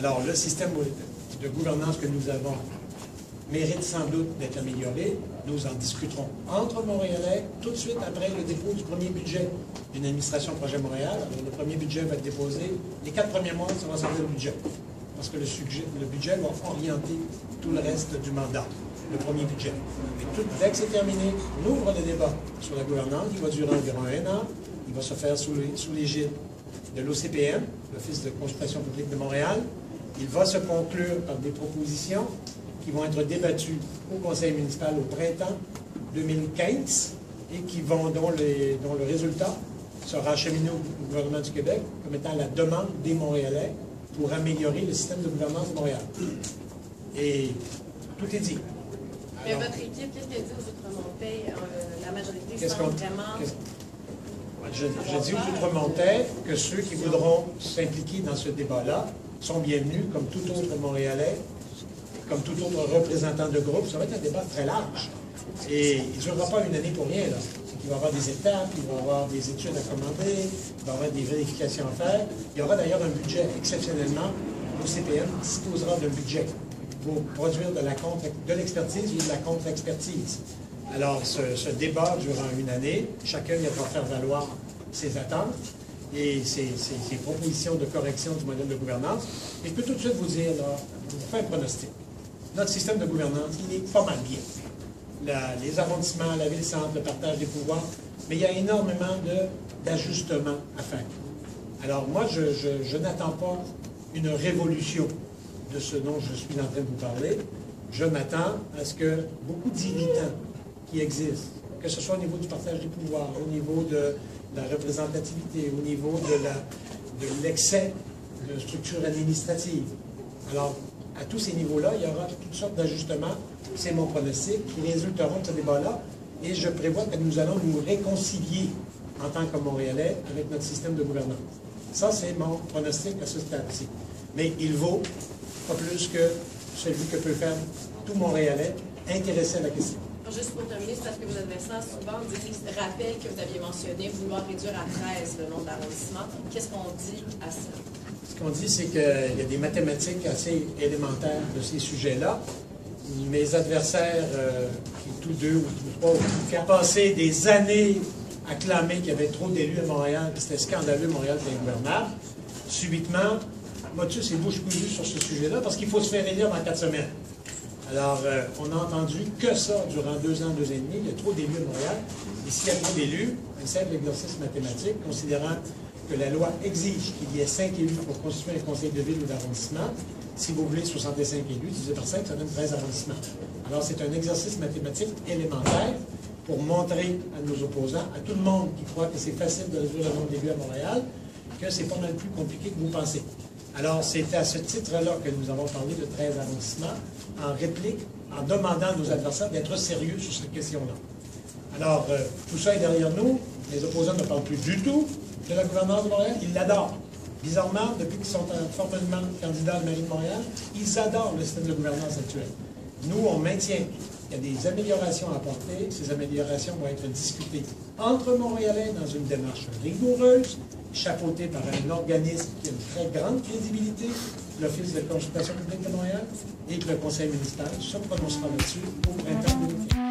Alors, le système de gouvernance que nous avons mérite sans doute d'être amélioré. Nous en discuterons entre Montréalais tout de suite après le dépôt du premier budget d'une administration Projet Montréal. Alors, le premier budget va être déposé. Les 4 premiers mois, ça va servir le budget. Parce que le budget va orienter tout le reste du mandat, le premier budget. Mais dès que c'est terminé, on ouvre le débat sur la gouvernance. Il va durer environ 1 an. Il va se faire sous l'égide de l'OCPM, l'Office de consultation publique de Montréal. Il va se conclure par des propositions qui vont être débattues au conseil municipal au printemps 2015 et dont le résultat sera acheminé au gouvernement du Québec comme étant la demande des Montréalais pour améliorer le système de gouvernance de Montréal. Et tout est dit. Mais votre équipe, qu'est-ce qu'elle dit aux Outre-Montais? La majorité semble vraiment... Je dis aux Outre-Montais que ceux qui voudront s'impliquer dans ce débat-là sont bienvenus, comme tout autre Montréalais, comme tout autre représentant de groupe. Ça va être un débat très large. Et il ne durera pas une année pour rien, là. Il va y avoir des étapes, il va y avoir des études à commander, il va y avoir des vérifications à faire. Il y aura d'ailleurs un budget exceptionnellement. L'OCPM disposera d'un budget pour produire de l'expertise ou de la contre-expertise. Alors, ce débat durant une année, chacun viendra faire valoir ses attentes et ses propositions de correction du modèle de gouvernance. Et je peux tout de suite vous dire, là, je vous fais un pronostic. Notre système de gouvernance, il est pas mal bien. Les arrondissements, la ville-centre, le partage des pouvoirs, mais il y a énormément d'ajustements à faire. Alors moi, je n'attends pas une révolution de ce dont je suis en train de vous parler. Je m'attends à ce que beaucoup d'irritants qui existent, que ce soit au niveau du partage des pouvoirs, au niveau de la représentativité, au niveau de l'excès de structure administrative. Alors, à tous ces niveaux-là, il y aura toutes sortes d'ajustements. C'est mon pronostic qui résulteront de ce débat-là. Et je prévois que nous allons nous réconcilier en tant que Montréalais avec notre système de gouvernance. Ça, c'est mon pronostic à ce stade-ci. Mais il vaut pas plus que celui que peut faire tout Montréalais intéressé à la question. Juste pour terminer, c'est parce que vos adversaires souvent rappellent que vous aviez mentionné vouloir réduire à 13 le nombre d'arrondissements. Qu'est-ce qu'on dit à ça? Ce qu'on dit, c'est qu'il y a des mathématiques assez élémentaires de ces sujets-là. Mes adversaires, tous deux ou tous trois, qui ont passé des années à clamer qu'il y avait trop d'élus à Montréal, que c'était scandaleux, Montréal était ingouvernable, subitement, motus et bouche cousue sur ce sujet-là, parce qu'il faut se faire élire dans 4 semaines. Alors, on n'a entendu que ça durant 2 ans, 2 ans et demi. Il y a trop d'élus à Montréal. Et s'il y a trop d'élus, un simple exercice mathématique, considérant que la loi exige qu'il y ait 5 élus pour constituer un conseil de ville ou d'arrondissement, si vous voulez 65 élus, divisé par 5, ça donne 13 arrondissements. Alors, c'est un exercice mathématique élémentaire pour montrer à nos opposants, à tout le monde qui croit que c'est facile de réduire le nombre d'élus à Montréal, que c'est pas mal plus compliqué que vous pensez. Alors, c'est à ce titre-là que nous avons parlé de 13 arrondissements, en réplique, en demandant à nos adversaires d'être sérieux sur cette question-là. Alors, tout ça est derrière nous. Les opposants ne parlent plus du tout de la gouvernance de Montréal. Ils l'adorent. Bizarrement, depuis qu'ils sont formellement candidats à la mairie de Montréal, ils adorent le système de gouvernance actuel. Nous, on maintient qu'il y a des améliorations à apporter. Ces améliorations vont être discutées entre Montréalais dans une démarche rigoureuse, chapeauté par un organisme qui a une très grande crédibilité, l'Office de consultation publique de Montréal, et que le conseil municipal se prononcera là-dessus au printemps 2015.